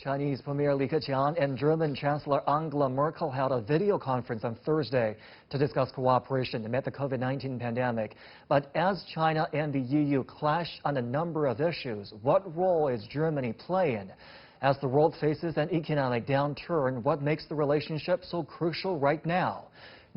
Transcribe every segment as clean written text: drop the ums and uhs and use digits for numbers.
Chinese Premier Li Keqiang and German Chancellor Angela Merkel held a video conference on Thursday to discuss cooperation amid the COVID-19 pandemic. But as China and the EU clash on a number of issues, what role is Germany playing? As the world faces an economic downturn, what makes the relationship so crucial right now?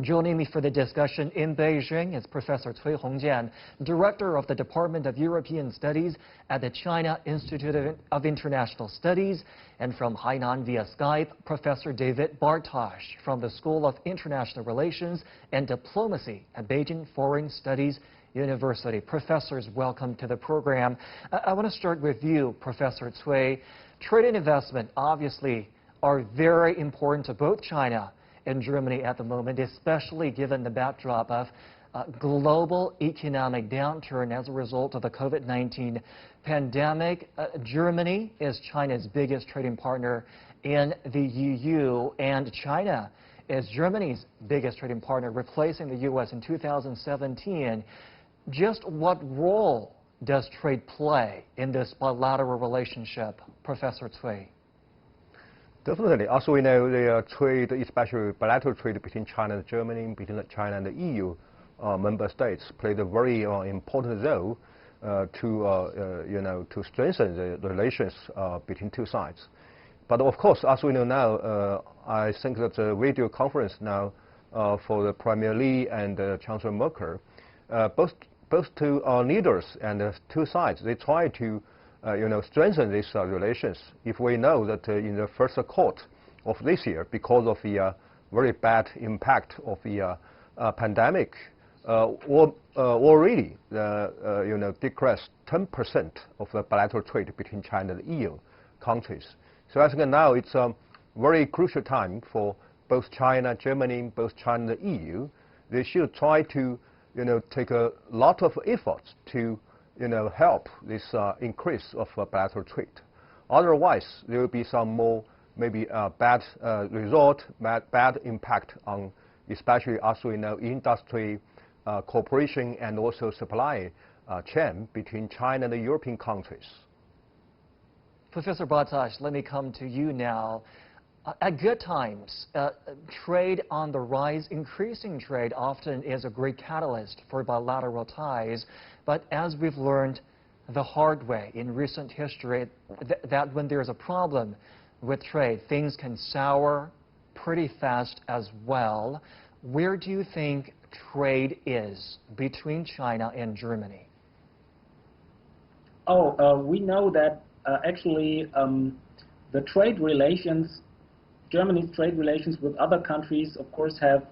Joining me for the discussion in Beijing is Professor Hongjian, Director of the Department of European Studies at the China Institute of International Studies, and from Hainan via Skype, Professor David Bartosch from the School of International Relations and Diplomacy at Beijing Foreign Studies University. Professors, welcome to the program. I want to start with you, Professor Cui. Trade and investment obviously are very important to both China and Germany at the moment, especially given the backdrop of global economic downturn as a result of the COVID-19 pandemic. Germany is China's biggest trading partner in the EU, and China is Germany's biggest trading partner, replacing the U.S. in 2017. Just what role does trade play in this bilateral relationship, Professor Cui? Definitely. As we know, the trade, especially bilateral trade between China and Germany, between China and the EU member states, played a very important role to strengthen the relations between two sides. But of course, as we know now, I think that the video conference now for the Premier Li and Chancellor Merkel, both two leaders and the two sides, they try to strengthen these relations. If we know that in the first quarter of this year, because of the very bad impact of the pandemic, already decreased 10% of the bilateral trade between China and the EU countries. So I think now it's a very crucial time for both China, Germany, both China and the EU. They should try to take a lot of efforts to help this increase of bilateral trade. Otherwise, there will be some more maybe bad result, bad impact on, especially as we know, industry, cooperation, and also supply chain between China and the European countries. Professor Bartosch, let me come to you now. At good times, trade on the rise, increasing trade often is a great catalyst for bilateral ties. But as we've learned the hard way in recent history, that when there's a problem with trade, things can sour pretty fast as well. Where do you think trade is between China and Germany? We know that actually the trade relations, Germany's trade relations with other countries, of course, have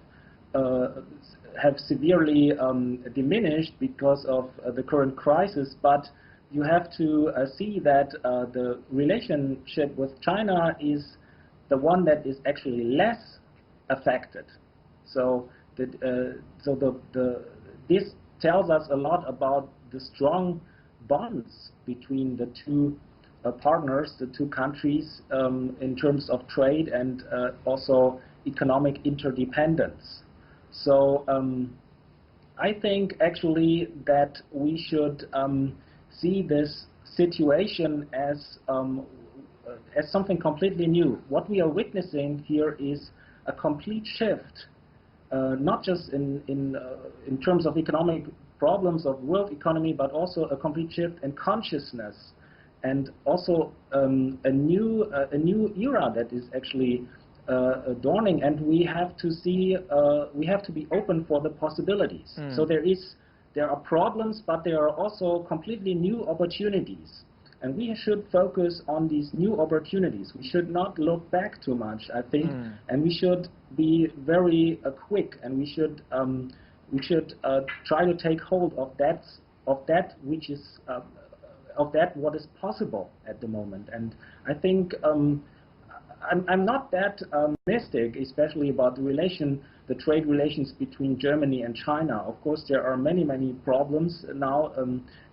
severely diminished because of the current crisis. But you have to see that the relationship with China is the one that is actually less affected. So this tells us a lot about the strong bonds between the two partners, the two countries, in terms of trade and also economic interdependence. So I think actually that we should see this situation as something completely new. What we are witnessing here is a complete shift, not just in terms of economic problems of world economy, but also a complete shift in consciousness. And also a new era that is actually dawning, and we have to see, we have to be open for the possibilities. So there are problems, but there are also completely new opportunities, and we should focus on these new opportunities. We should not look back too much, I think, and we should be very quick, and we should try to take hold of that which is what is possible at the moment. And I think I'm not that optimistic, especially about the trade relations between Germany and China. Of course, there are many problems now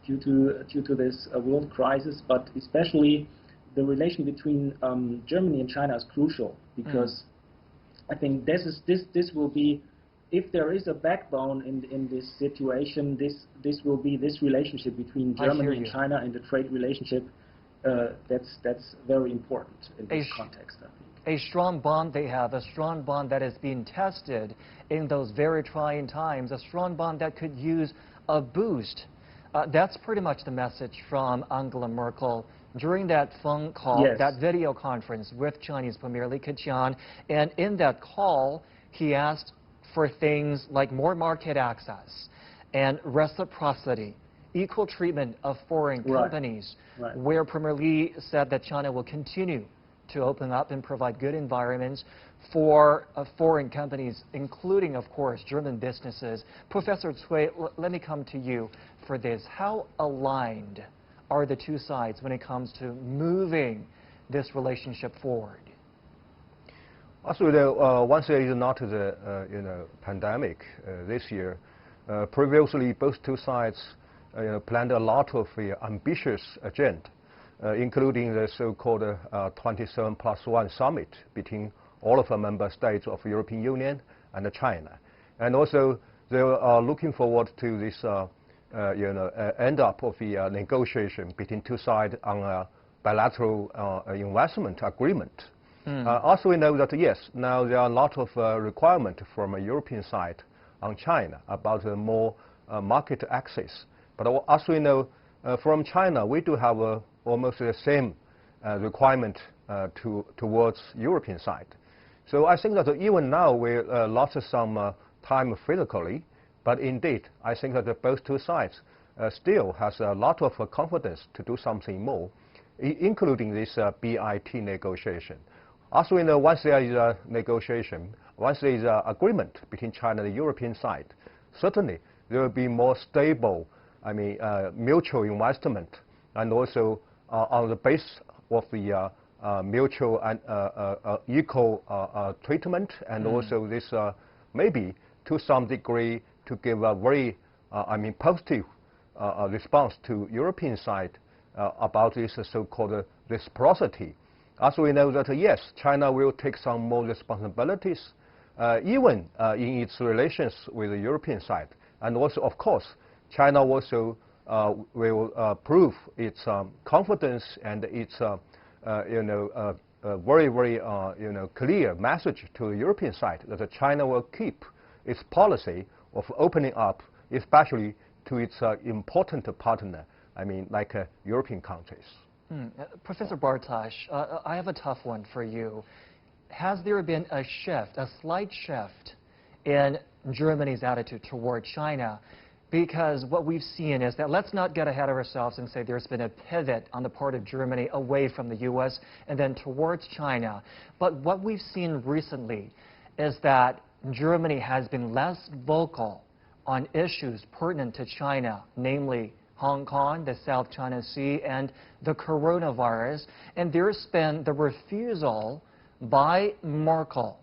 due to this world crisis, but especially the relation between Germany and China is crucial, because I think this will be, if there is a backbone in this situation, this will be this relationship between Germany and China, and the trade relationship that's very important in this context, I think. A strong bond they have, a strong bond that is being tested in those very trying times, a strong bond that could use a boost. That's pretty much the message from Angela Merkel during that phone call, yes. that video conference with Chinese Premier Li Keqiang. And in that call, he asked for things like more market access and reciprocity, equal treatment of foreign companies, where Premier Li said that China will continue to open up and provide good environments for foreign companies, including, of course, German businesses. Professor Cui, let me come to you for this. How aligned are the two sides when it comes to moving this relationship forward? Also, once there is not the pandemic this year, previously both two sides planned a lot of ambitious agenda, including the so-called 27+1 summit between all of the member states of the European Union and China. And also, they are looking forward to this end up of the negotiation between two sides on a bilateral investment agreement. Also, we know that, yes, now there are a lot of requirements from a European side on China about more market access. But also, we know from China, we do have almost the same requirement towards European side. So I think that even now we lost some time physically, but indeed, I think that both two sides still has a lot of confidence to do something more, including this BIT negotiation. Also, we know once there is a negotiation, once there is an agreement between China and the European side, certainly there will be more stable, mutual investment, and also on the basis of the mutual and equal treatment, and also this maybe to some degree to give a very positive response to European side about this so-called reciprocity. Also, we know that yes, China will take some more responsibilities, even in its relations with the European side, and also, of course, China also will prove its confidence and its very, very clear message to the European side that China will keep its policy of opening up, especially to its important partner, like European countries. Professor Bartosch, I have a tough one for you. Has there been a shift, a slight shift, in Germany's attitude toward China? Because what we've seen is that, let's not get ahead of ourselves and say there's been a pivot on the part of Germany away from the U.S. and then towards China. But what we've seen recently is that Germany has been less vocal on issues pertinent to China, namely Hong Kong, the South China Sea, and the coronavirus. And there's been the refusal by Merkel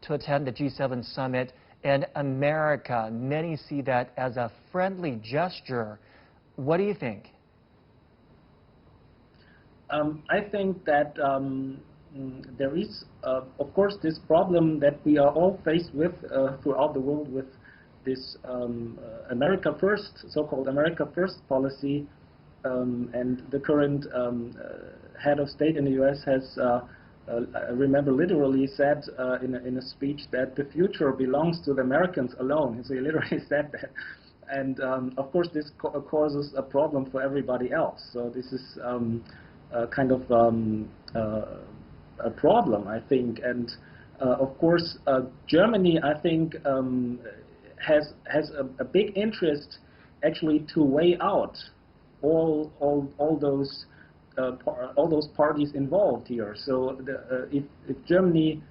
to attend the G7 summit in America. Many see that as a friendly gesture. What do you think? I think that there is, of course, this problem that we are all faced with throughout the world with this America First, so-called America First policy, and the current head of state in the U.S. has, I remember, literally said in a speech that the future belongs to the Americans alone. So he literally said that. And of course, this causes a problem for everybody else. So this is kind of a problem, I think. And of course, Germany, I think, has a big interest actually to weigh out all those parties involved here. So if Germany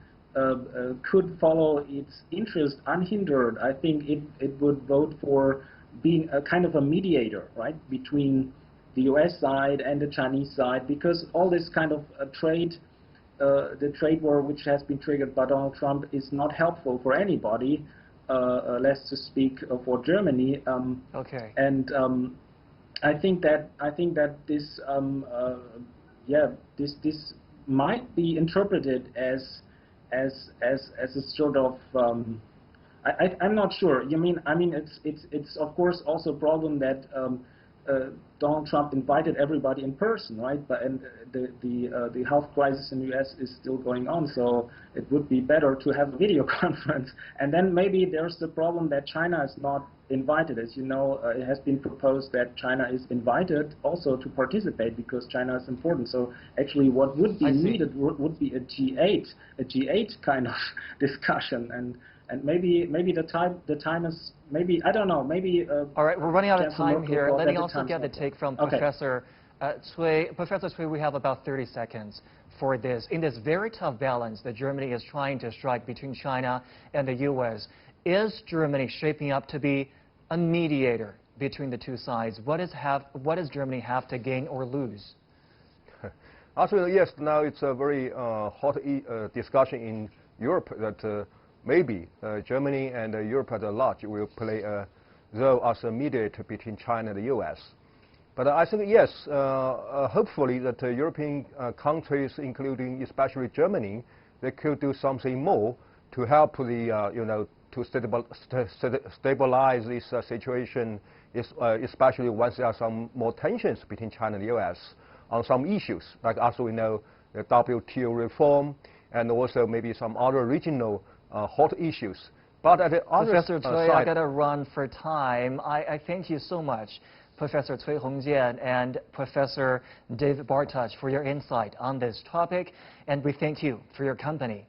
could follow its interest unhindered, I think it would vote for being a kind of a mediator, right, between the U.S. side and the Chinese side, because all this kind of the trade war which has been triggered by Donald Trump is not helpful for anybody, less to speak for Germany. Okay. And I think that this this might be interpreted as a sort of I'm not sure. I mean it's of course also a problem that Donald Trump invited everybody in person, right? But and the health crisis in the U.S. is still going on, so it would be better to have a video conference. And then maybe there's the problem that China is not invited. As you know, it has been proposed that China is invited also to participate because China is important. So actually, what would be needed would be a G8 kind of discussion, and maybe the time is maybe, I don't know, maybe. All right, we're running out of time here. Let me also get the cycle. take from Okay. Professor Cui. Professor Cui, we have about 30 seconds for this. In this very tough balance that Germany is trying to strike between China and the U.S., is Germany shaping up to be a mediator between the two sides? What does Germany have to gain or lose? Actually, yes, now it's a very hot discussion in Europe that maybe Germany and Europe at large will play a role as a mediator between China and the U.S. But I think, yes, hopefully that European countries, including especially Germany, they could do something more to help the, to stabilize this situation, especially once there are some more tensions between China and the U.S. on some issues, like as we know, the WTO reform, and also maybe some other regional hot issues. But at the other Professor Cui, side, I got to run for time. I thank you so much, Professor Cui Hongjian and Professor David Bartosch, for your insight on this topic, and we thank you for your company.